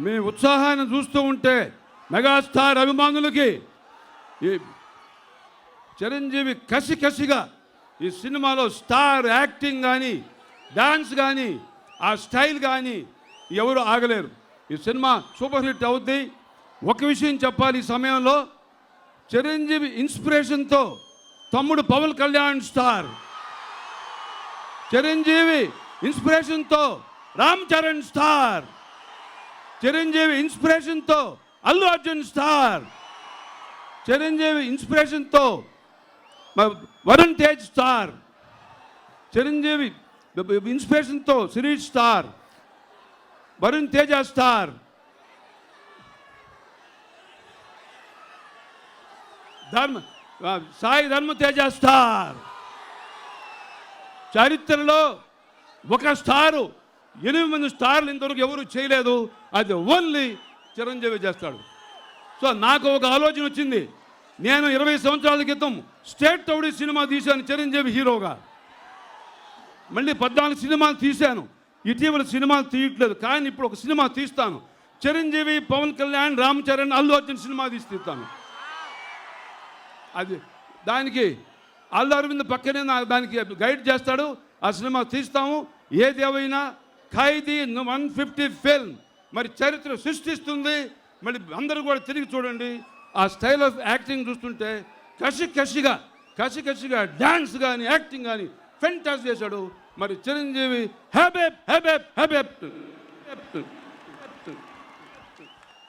మీ ఉత్సాహాన్ని చూస్తూ ఉంటే మెగాస్టార్ అభిమానులకి ఈ చిరంజీవి కసిగా ఈ సినిమాలో స్టార్ యాక్టింగ్ కానీ డాన్స్ కానీ ఆ స్టైల్ కానీ ఎవరు ఆగలేరు. ఈ సినిమా సూపర్ హిట్ అవుద్ది. ఒక విషయం చెప్పాలి, ఈ సమయంలో చిరంజీవి ఇన్స్పిరేషన్తో తమ్ముడు పవన్ కళ్యాణ్ స్టార్, చిరంజీవి ఇన్స్పిరేషన్తో రామ్ చరణ్ స్టార్, చిరంజీవి ఇన్స్పిరేషన్తో అల్లు అర్జున్ స్టార్, చిరంజీవి ఇన్స్పిరేషన్తో వరుణ్ తేజ్ స్టార్, చిరంజీవి ఇన్స్పిరేషన్తో Sirish star, Varun Teja star, Sai Dharma Teja star. చరిత్రలో ఒక స్టారు 8 స్టార్లు ఇంతవరకు ఎవరు చేయలేదు. అది ఓన్లీ చిరంజీవి చేస్తాడు. సో నాకు ఒక ఆలోచన వచ్చింది. నేను 20 సంవత్సరాల క్రితం స్టేట్ రౌడీ సినిమా తీశాను చిరంజీవి హీరోగా. మళ్ళీ 14 సినిమాలు తీశాను. ఇటీవల సినిమాలు తీయట్లేదు, కానీ ఇప్పుడు ఒక సినిమా తీస్తాను. చిరంజీవి, పవన్ కళ్యాణ్, రామ్ చరణ్, అల్లు అర్జున్ సినిమా తీస్తాను. అది దానికి అల్లు అరవింద్ పక్కనే దానికి గైడ్ చేస్తాడు. ఆ సినిమా తీస్తాము. ఏదేమైనా ఖైదీ 150 ఫిల్మ్ మరి చరిత్ర సృష్టిస్తుంది. మళ్ళీ అందరూ కూడా తిరిగి చూడండి. ఆ స్టైల్ ఆఫ్ యాక్టింగ్ చూస్తుంటే కసిగా డ్యాన్స్ కానీ యాక్టింగ్ కానీ ఫెంటాస్ చేశాడు. మరి చిరంజీవి హ్యాబెప్.